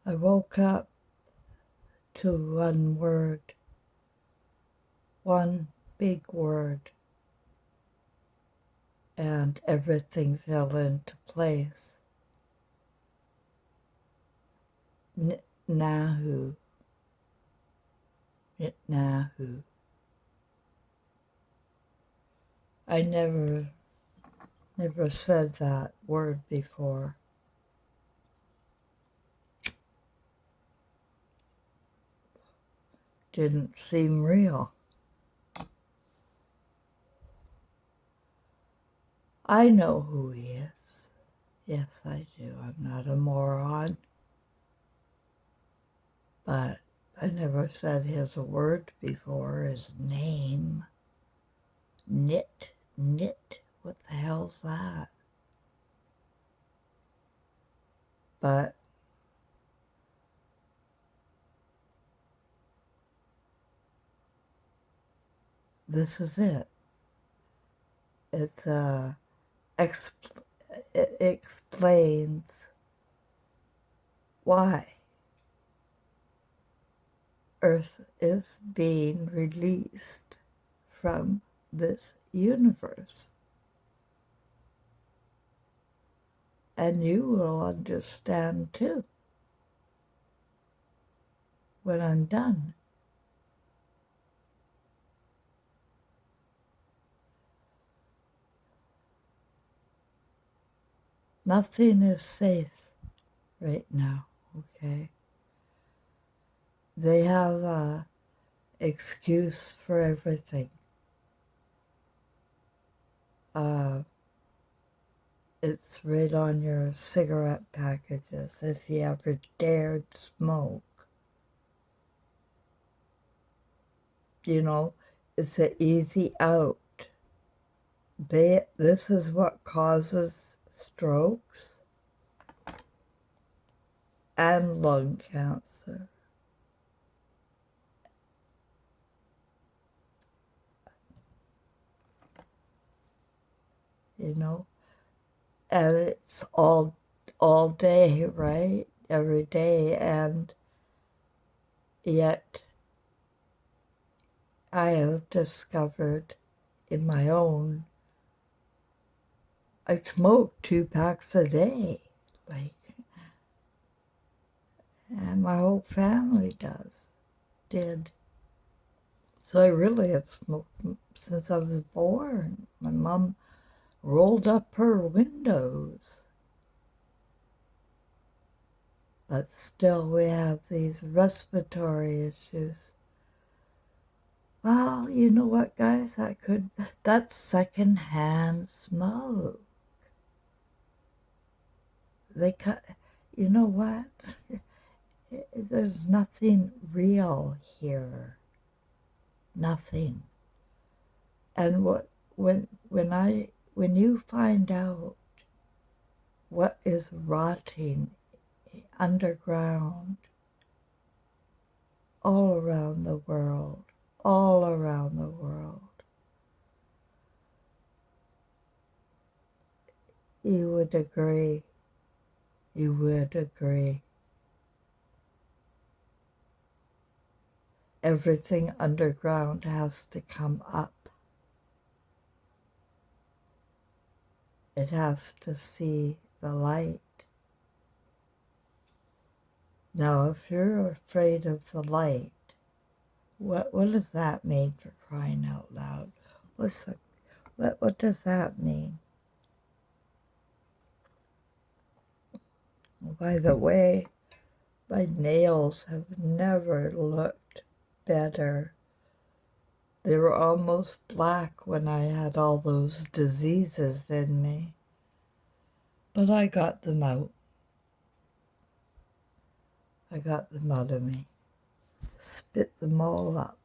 I woke up to one word, one big word, and everything fell into place. Nahu. Nahu. I never said that word before. Didn't seem real. I know who he is. Yes, I do. I'm not a moron. But I never said his word before, his name. Knit. What the hell's that? But this is it. It's it explains why Earth is being released from this universe. And you will understand too when I'm done. Nothing is safe right now, okay? They have an excuse for everything. It's right on your cigarette packages if you ever dared smoke. You know, it's an easy out. This is what causes strokes and lung cancer. You know, and it's all day, right? Every day, and yet I have discovered in my own, I smoke 2 packs a day, like, and my whole family did. So I really have smoked since I was born. My mom rolled up her windows. But still we have these respiratory issues. Well, you know what, guys? That's secondhand smoke. You know what? There's nothing real here. Nothing. And when you find out what is rotting underground all around the world, you would agree. Everything underground has to come up. It has to see the light. Now, if you're afraid of the light, what does that mean, for crying out loud? What does that mean? By the way, my nails have never looked better. They were almost black when I had all those diseases in me. But I got them out. I got them out of me. Spit them all up.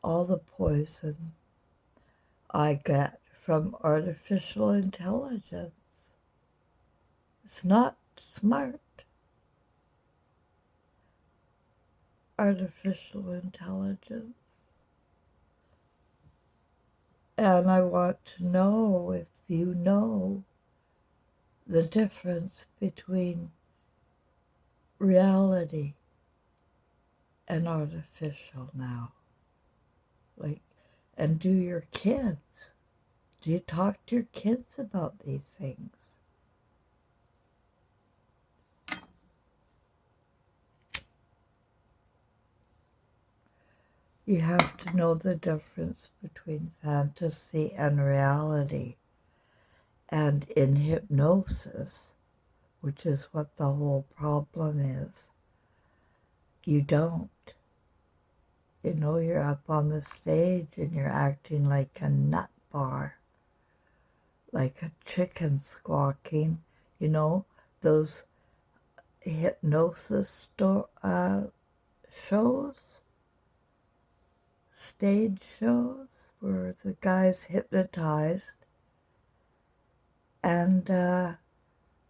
All the poison I get from artificial intelligence. It's not smart. Artificial intelligence. And I want to know if you know the difference between reality and artificial now. Like, and do your kids? Do you talk to your kids about these things? You have to know the difference between fantasy and reality. And in hypnosis, which is what the whole problem is, you don't. You know, you're up on the stage and you're acting like a nut bar, like a chicken squawking. You know, those hypnosis shows, stage shows, where the guy's hypnotized and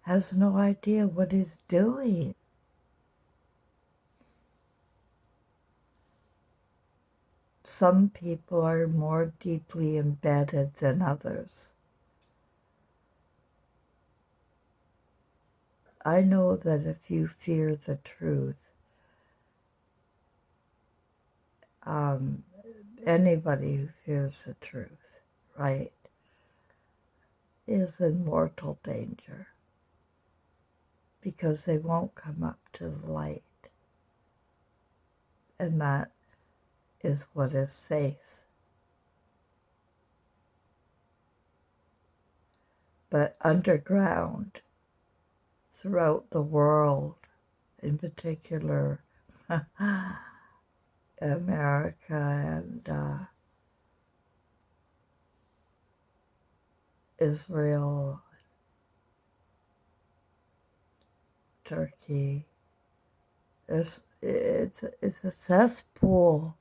has no idea what he's doing. Some people are more deeply embedded than others. I know that if you fear the truth, anybody who fears the truth, right, is in mortal danger because they won't come up to the light. And that is what is safe. But underground, throughout the world, in particular America and Israel, Turkey, it's a cesspool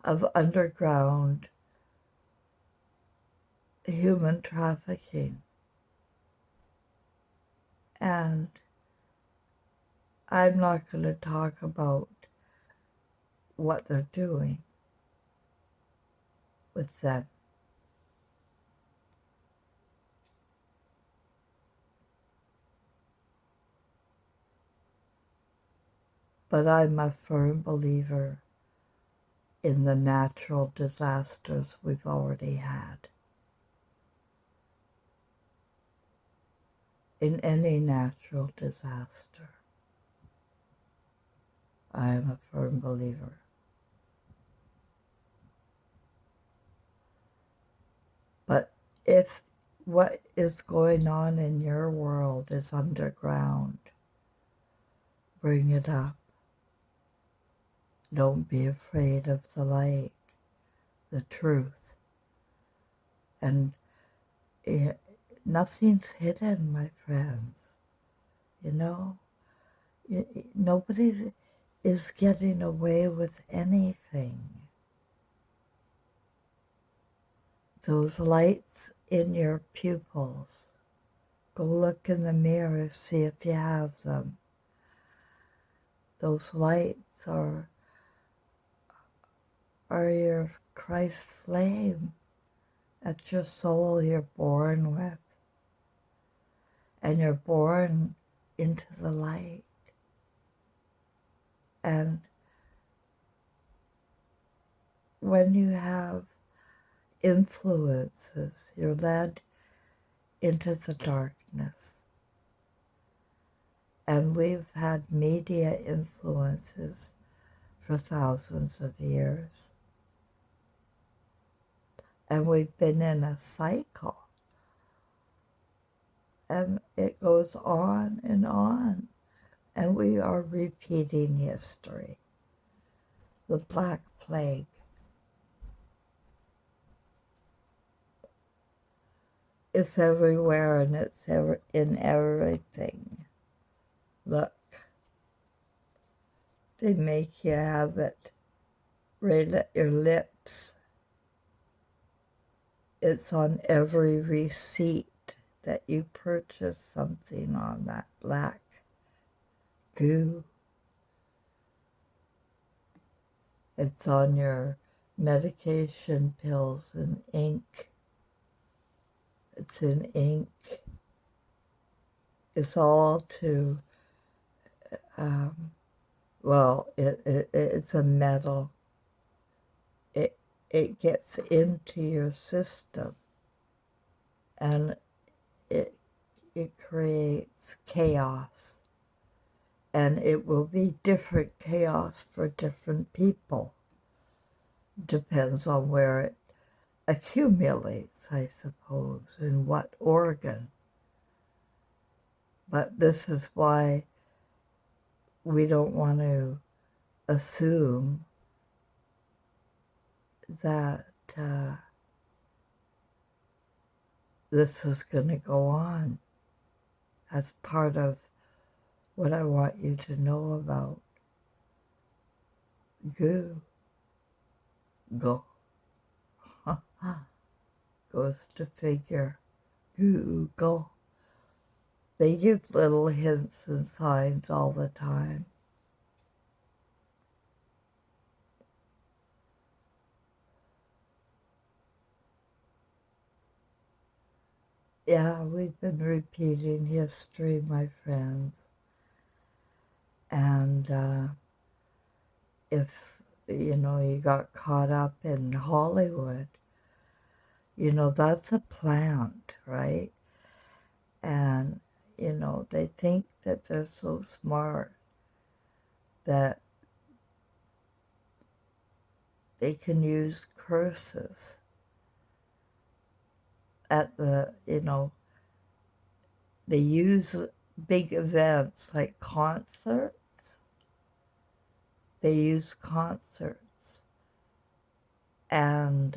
of underground human trafficking. And I'm not going to talk about what they're doing with them. But I'm a firm believer in the natural disasters we've already had. In any natural disaster, I am a firm believer. But if what is going on in your world is underground, bring it up. Don't be afraid of the light, the truth. And nothing's hidden, my friends. You know, nobody is getting away with anything. Those lights in your pupils, go look in the mirror, see if you have them. Those lights are your Christ flame. That's your soul you're born with. And you're born into the light. And when you have influences, you're led into the darkness. And we've had media influences for thousands of years. And we've been in a cycle. And it goes on. And we are repeating history. The Black Plague. It's everywhere and it's in everything. Look, they make you have it right at your lips. It's on every receipt that you purchase something on that black goo. It's on your medication pills in ink. It's in ink. It's all to um, well, it's a metal. It, it gets into your system, and it, it creates chaos. And it will be different chaos for different people. Depends on where it accumulates, I suppose, in what organ. But this is why we don't want to assume that this is going to go on as part of what I want you to know about Google. Goes to figure. Google. They give little hints and signs all the time. Yeah, we've been repeating history, my friends. And if, you got caught up in Hollywood, that's a plant, right? And, they think that they're so smart that they can use curses at they use big events like concerts. They use concerts. And,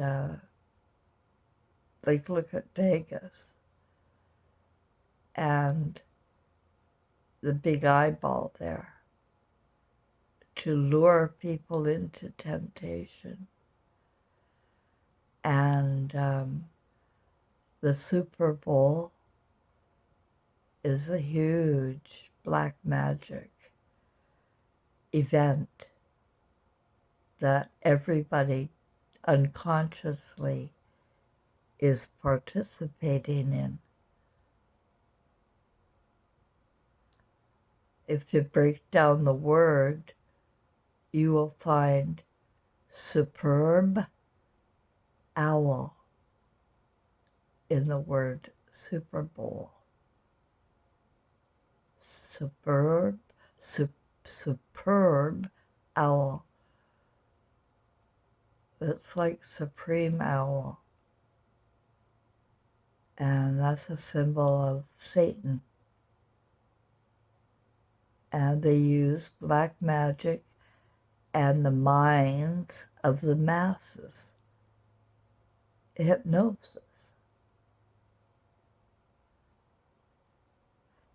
like, look at Vegas and the big eyeball there to lure people into temptation. And the Super Bowl is a huge black magic event that everybody unconsciously is participating in. If you break down the word, you will find superb owl in the word Super Bowl. Superb owl. It's like supreme owl. And that's a symbol of Satan. And they use black magic and the minds of the masses. Hypnosis.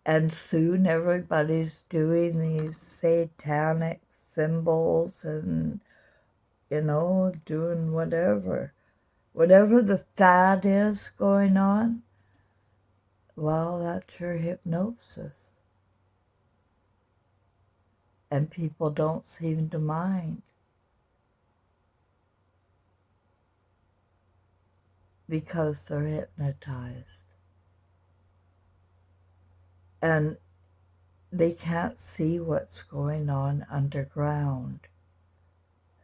And soon everybody's doing these satanic symbols and, doing whatever. Whatever the fad is going on, well, that's your hypnosis. And people don't seem to mind because they're hypnotized. And they can't see what's going on underground.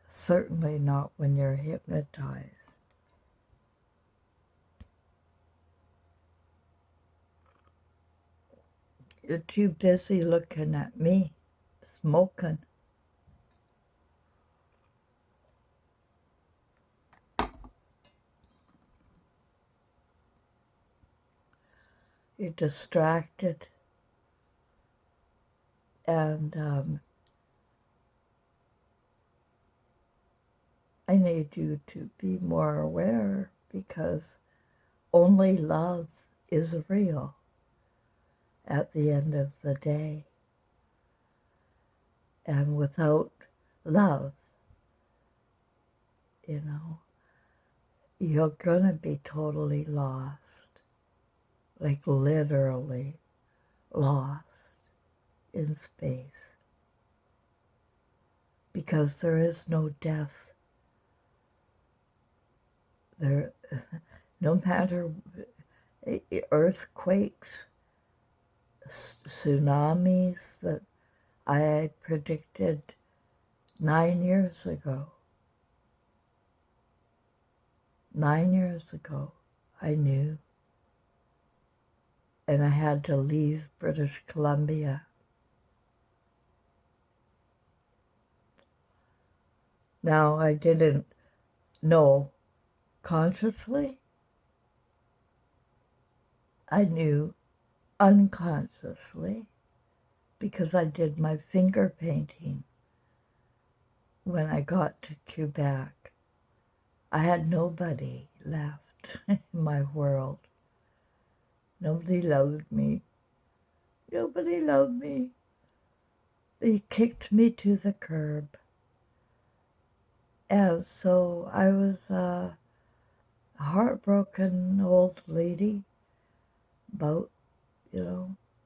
Certainly not when you're hypnotized. You're too busy looking at me, smoking. You're distracted. And I need you to be more aware because only love is real at the end of the day. And without love, you're gonna be totally lost, like literally lost in space. Because there is no death. There, no matter earthquakes, tsunamis that I predicted 9 years ago. 9 years ago, I knew. And I had to leave British Columbia. Now, I didn't know consciously. I knew unconsciously because I did my finger painting when I got to Quebec. I had nobody left in my world. Nobody loved me. Nobody loved me. They kicked me to the curb. And so I was a heartbroken old lady, about,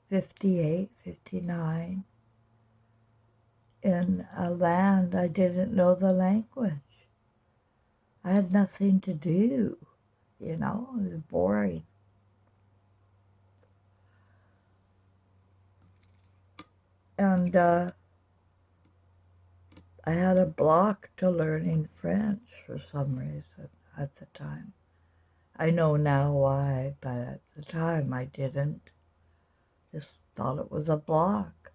58, 59, in a land I didn't know the language. I had nothing to do, it was boring. And I had a block to learning French for some reason at the time. I know now why, but at the time I didn't. Just thought it was a block.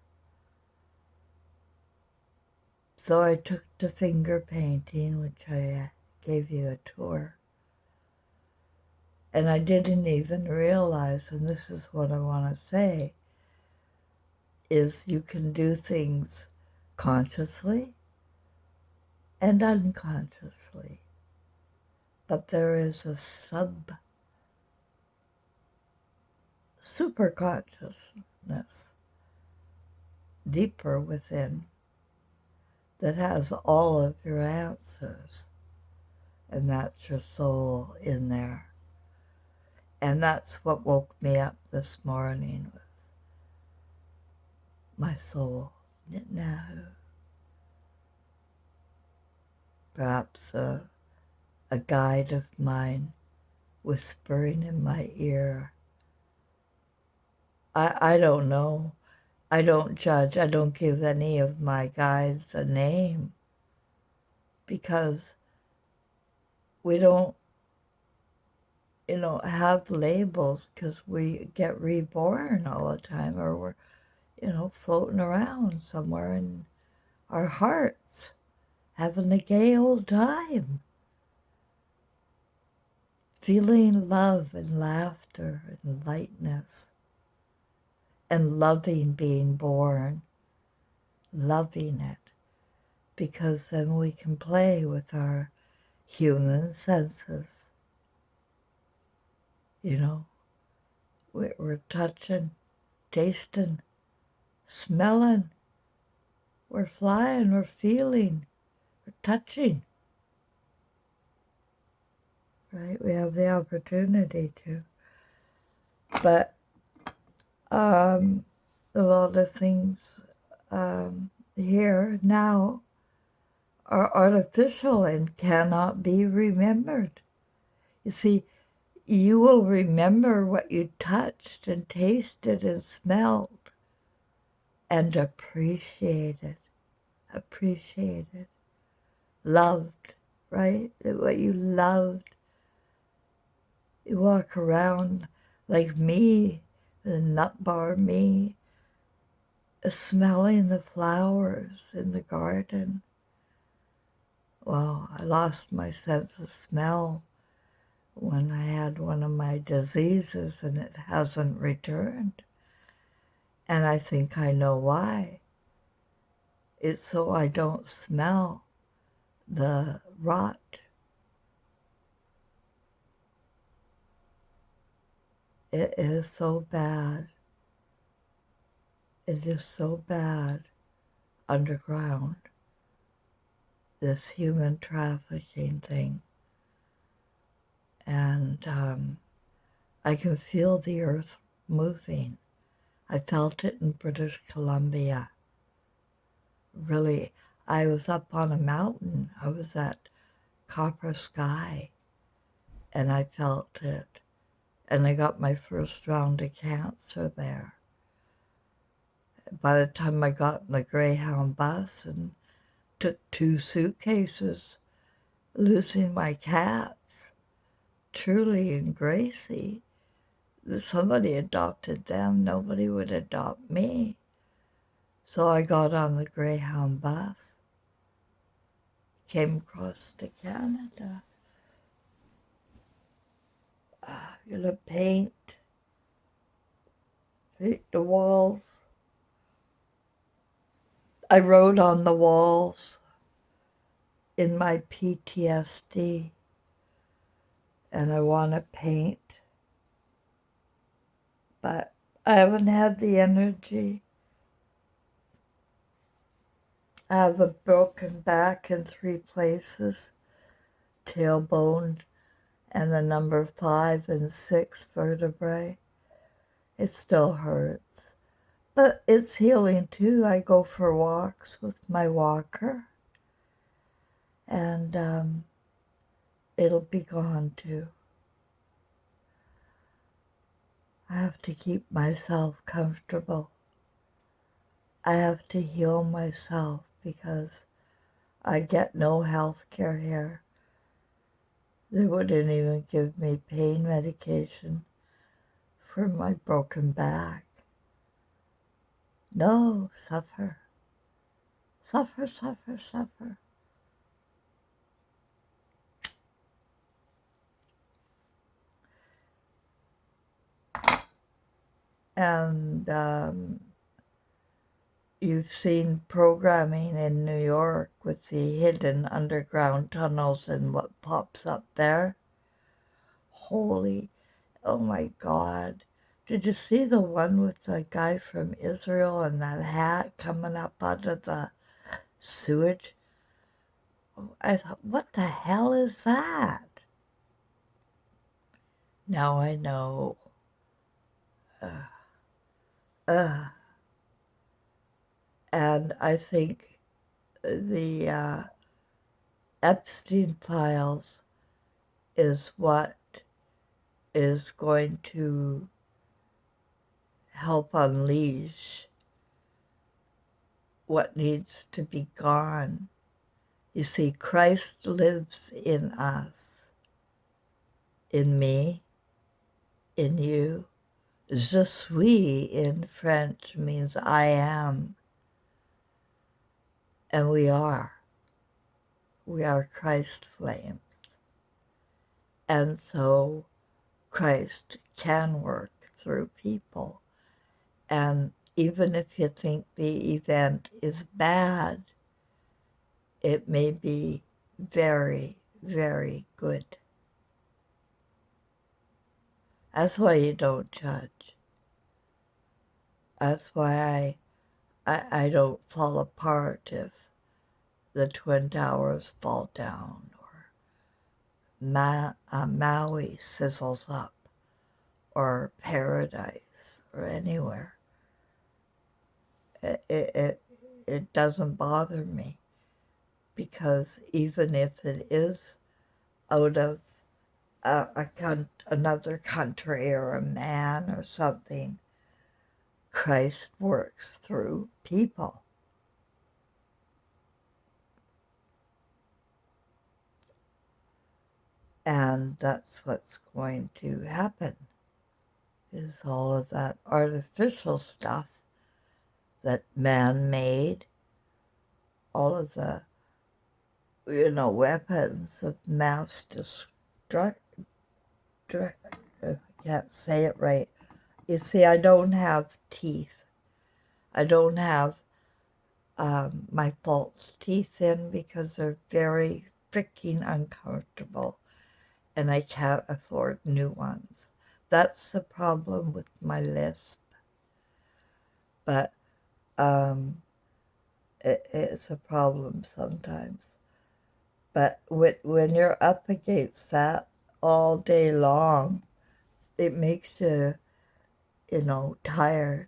So I took to finger painting, which I gave you a tour. And I didn't even realize, and this is what I want to say, is you can do things consciously and unconsciously. But there is a superconsciousness deeper within that has all of your answers. And that's your soul in there. And that's what woke me up this morning with my soul. Now, perhaps a guide of mine whispering in my ear. I don't know. I don't judge. I don't give any of my guides a name because we don't, have labels because we get reborn all the time, or we're, floating around somewhere in our hearts, having a gay old time, feeling love and laughter and lightness, and loving being born, loving it, because then we can play with our human senses. We're touching, tasting, smelling, we're flying, we're feeling, we're touching, right? We have the opportunity to. But a lot of things here now are artificial and cannot be remembered. You see, you will remember what you touched and tasted and smelled and appreciated, loved, right? What you loved. You walk around like me, the nut bar me, smelling the flowers in the garden. Well, I lost my sense of smell when I had one of my diseases, and it hasn't returned. And I think I know why. It's so I don't smell the rot. It is so bad. It is so bad underground, this human trafficking thing. And I can feel the earth moving. I felt it in British Columbia. Really, I was up on a mountain. I was at Copper Sky, and I felt it. And I got my first round of cancer there. By the time I got in the Greyhound bus and took 2 suitcases, losing my cats, Truly and Gracie, somebody adopted them. Nobody would adopt me. So I got on the Greyhound bus, came across to Canada. Gonna paint the walls. I wrote on the walls in my PTSD, and I want to paint, but I haven't had the energy. I have a broken back in 3 places, tailbone, and the number 5 and 6 vertebrae. It still hurts, but it's healing too. I go for walks with my walker, and it'll be gone too. I have to keep myself comfortable. I have to heal myself because I get no health care here. They wouldn't even give me pain medication for my broken back. No, suffer. Suffer, suffer, suffer. And you've seen programming in New York with the hidden underground tunnels and what pops up there. Holy, oh my God. Did you see the one with the guy from Israel and that hat coming up out of the sewage? I thought, what the hell is that? Now I know. Uh, uh. And I think the Epstein files is what is going to help unleash what needs to be gone. You see, Christ lives in us, in me, in you. Je suis in French means I am, and we are. We are Christ flames. And so Christ can work through people. And even if you think the event is bad, it may be very, very good. That's why you don't judge. That's why I don't fall apart if the Twin Towers fall down or Maui sizzles up or Paradise or anywhere. It doesn't bother me, because even if it is out of another country or a man or something, Christ works through people. And that's what's going to happen, is all of that artificial stuff that man made, all of the, weapons of mass destruction. I can't say it right. You see, I don't have teeth. I don't have my false teeth in because they're very freaking uncomfortable, and I can't afford new ones. That's the problem with my lisp. But it's a problem sometimes. But when you're up against that all day long, it makes you, tired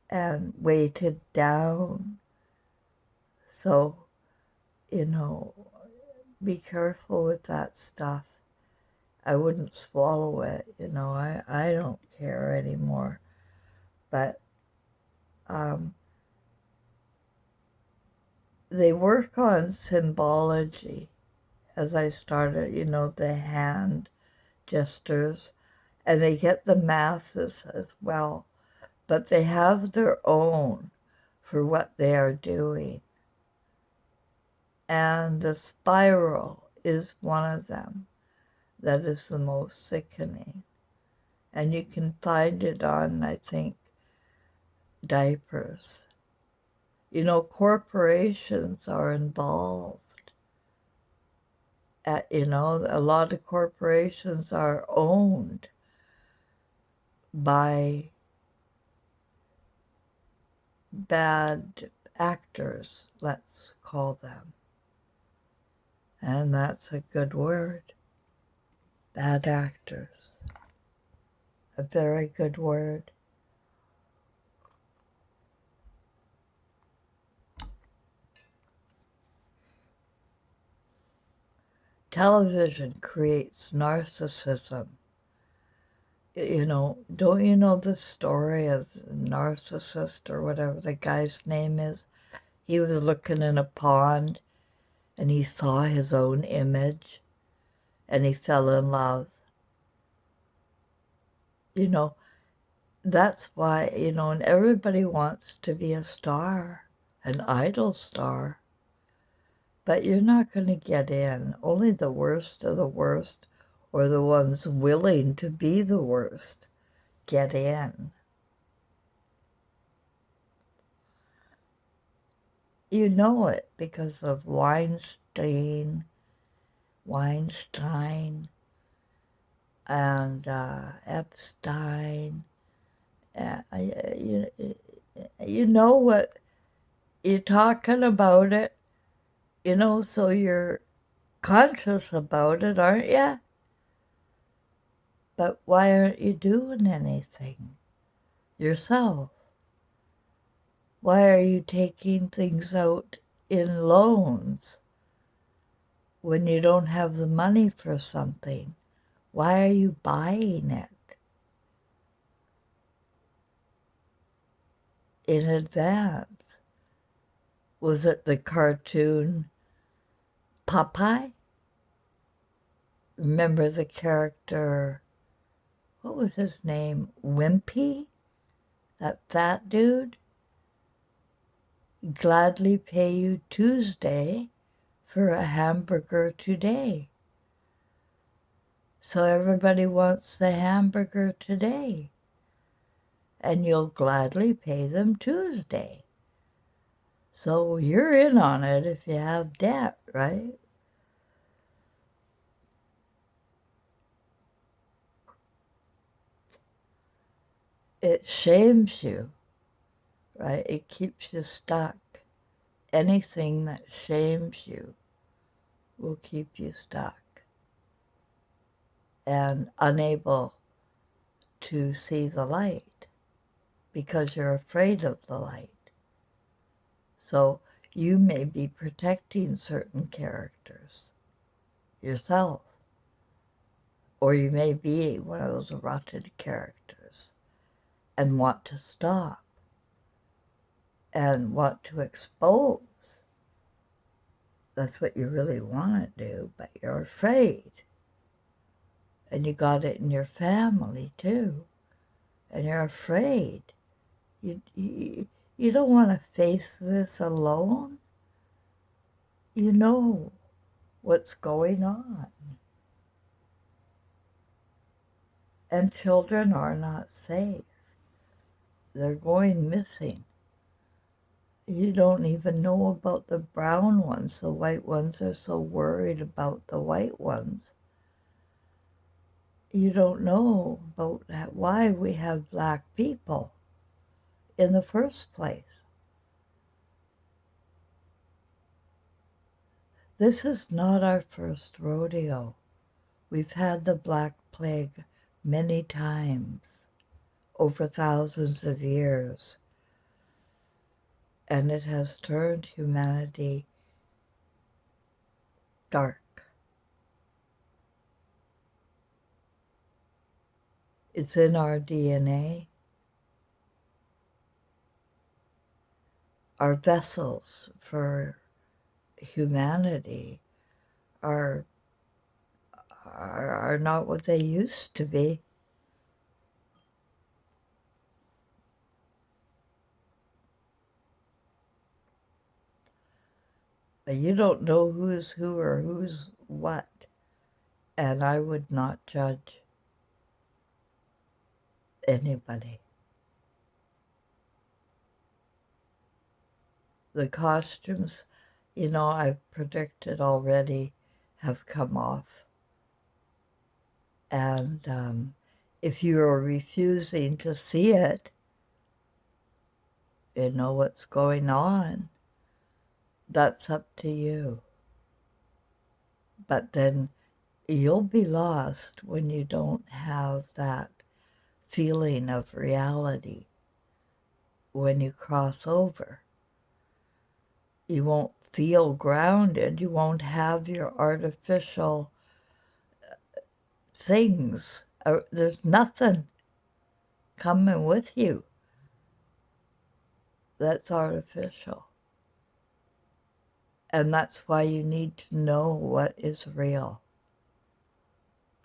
and weighted down. So, be careful with that stuff. I wouldn't swallow it, I don't care anymore. But they work on symbology as I started, the hand gestures, and they get the masses as well, but they have their own for what they are doing. And the spiral is one of them that is the most sickening. And you can find it on, I think, diapers. Corporations are involved. A lot of corporations are owned by bad actors, let's call them. And that's a good word. Bad actors. A very good word. Television creates narcissism. Don't you know the story of Narcissist or whatever the guy's name is? He was looking in a pond and he saw his own image and he fell in love. That's why, and everybody wants to be a star, an idol star. But you're not going to get in. Only the worst of the worst, or the ones willing to be the worst, get in. You know it because of Weinstein, and Epstein. You know what, you're talking about it, so you're conscious about it, aren't you? But why aren't you doing anything yourself? Why are you taking things out in loans when you don't have the money for something? Why are you buying it in advance? Was it the cartoon Popeye? Remember the character, what was his name? Wimpy? That fat dude? Gladly pay you Tuesday for a hamburger today. So everybody wants the hamburger today, and you'll gladly pay them Tuesday. So you're in on it if you have debt, right? It shames you, right? It keeps you stuck. Anything that shames you will keep you stuck and unable to see the light because you're afraid of the light. So you may be protecting certain characters yourself, or you may be one of those rotted characters and want to stop and want to expose. That's what you really want to do, but you're afraid. And you got it in your family too, and you're afraid. You don't want to face this alone. You know what's going on. And children are not safe. They're going missing. You don't even know about the brown ones. The white ones are so worried about the white ones. You don't know about why we have black people in the first place. This is not our first rodeo. We've had the Black Plague many times over thousands of years, and it has turned humanity dark. It's in our DNA. our vessels for humanity are not what they used to be. But you don't know who's who or who's what, and I would not judge anybody. The costumes, I've predicted already, have come off. And if you are refusing to see it, what's going on, that's up to you. But then you'll be lost when you don't have that feeling of reality when you cross over. You won't feel grounded. You won't have your artificial things. There's nothing coming with you that's artificial. And that's why you need to know what is real.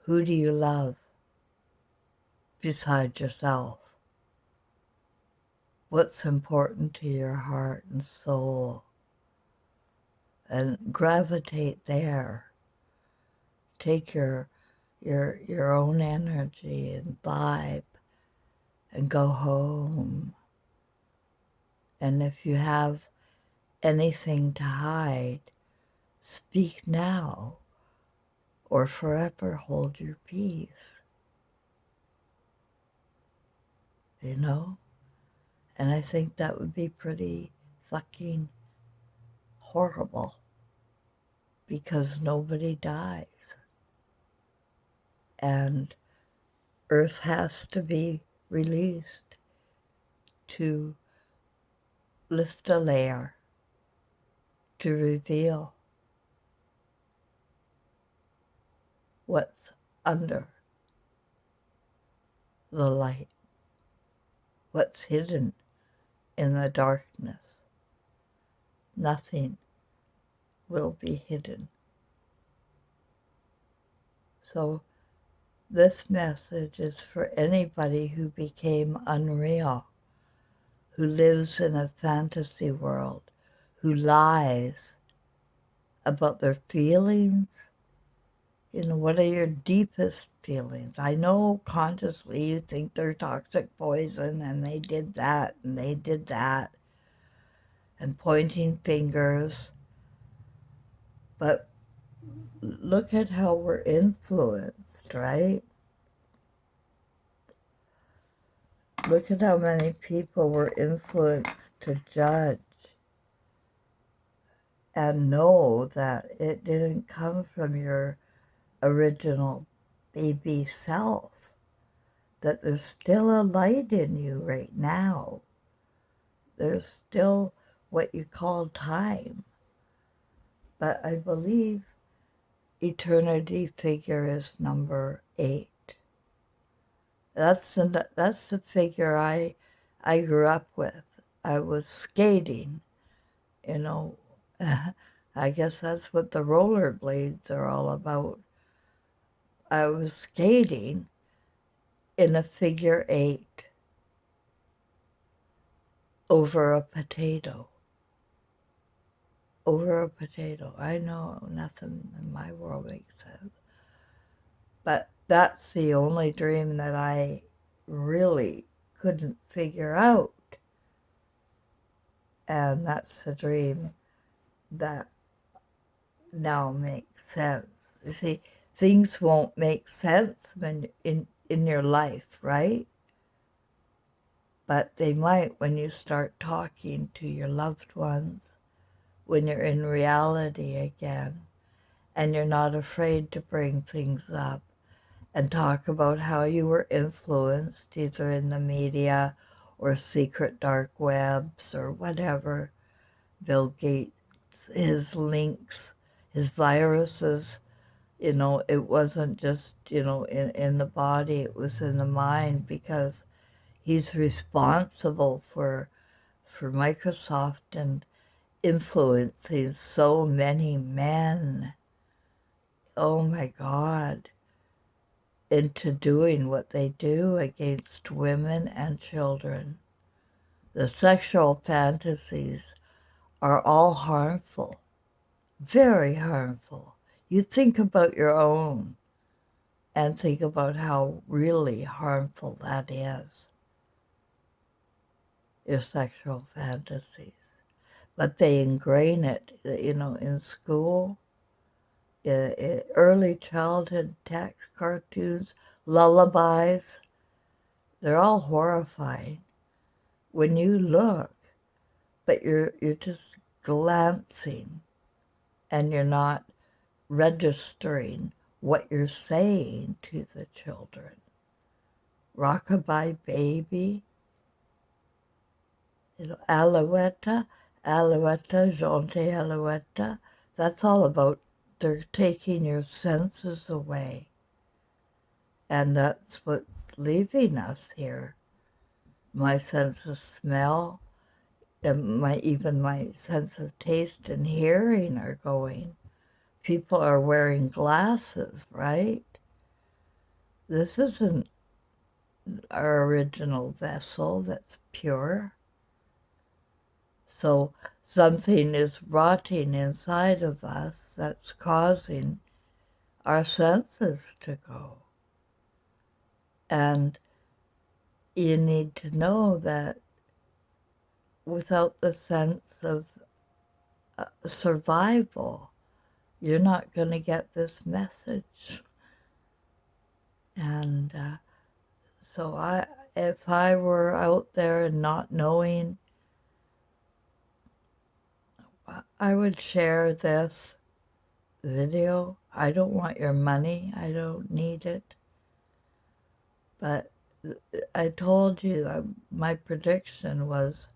Who do you love besides yourself? What's important to your heart and soul? And gravitate there. Take your own energy and vibe and go home. And if you have anything to hide, speak now or forever hold your peace. And I think that would be pretty fucking horrible because nobody dies. And Earth has to be released to lift a layer, to reveal what's under the light, what's hidden in the darkness. Nothing will be hidden. So this message is for anybody who became unreal, who lives in a fantasy world, who lies about their feelings. What are your deepest feelings? I know consciously you think they're toxic poison and they did that and they did that and pointing fingers. But look at how we're influenced, right? Look at how many people were influenced to judge and know that it didn't come from your original baby self, that there's still a light in you right now. There's still what you call time. But I believe eternity figure is number 8. That's the figure I grew up with. I was skating, I guess that's what the rollerblades are all about. I was skating in a figure 8 over a potato. Over a potato. I know nothing in my world makes sense. But that's the only dream that I really couldn't figure out. And that's the dream that now makes sense. You see, things won't make sense when in your life, right? But they might when you start talking to your loved ones, when you're in reality again, and you're not afraid to bring things up and talk about how you were influenced either in the media or secret dark webs or whatever. Bill Gates, his links, his viruses, it wasn't just, in the body, it was in the mind because he's responsible for for Microsoft and influencing so many men, oh my God, into doing what they do against women and children. The sexual fantasies are all harmful, very harmful. You think about your own and think about how really harmful that is, your sexual fantasies. But they ingrain it, in school, early childhood text, cartoons, lullabies. They're all horrifying when you look, but you're just glancing and you're not registering what you're saying to the children. Rockabye baby, Alouetta, Alouetta, Jonte Alouetta. That's all about they're taking your senses away. And that's what's leaving us here. My sense of smell, and even my sense of taste and hearing are going. People are wearing glasses, right? This isn't our original vessel that's pure. So something is rotting inside of us that's causing our senses to go. And you need to know that without the sense of survival, you're not going to get this message. And so if I were out there and not knowing, I would share this video. I don't want your money. I don't need it. But I told you, my prediction was,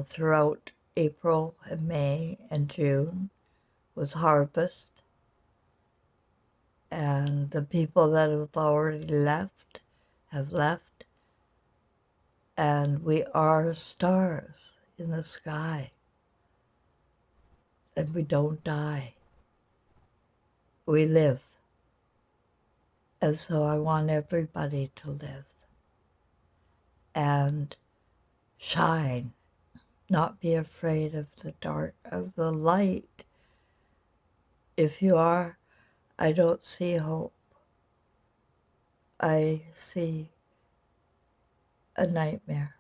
throughout April and May and June was harvest. And the people that have already left have left. And we are stars in the sky. And we don't die. We live. And so I want everybody to live and shine, not be afraid of the dark, of the light. If you are, I don't see hope. I see a nightmare.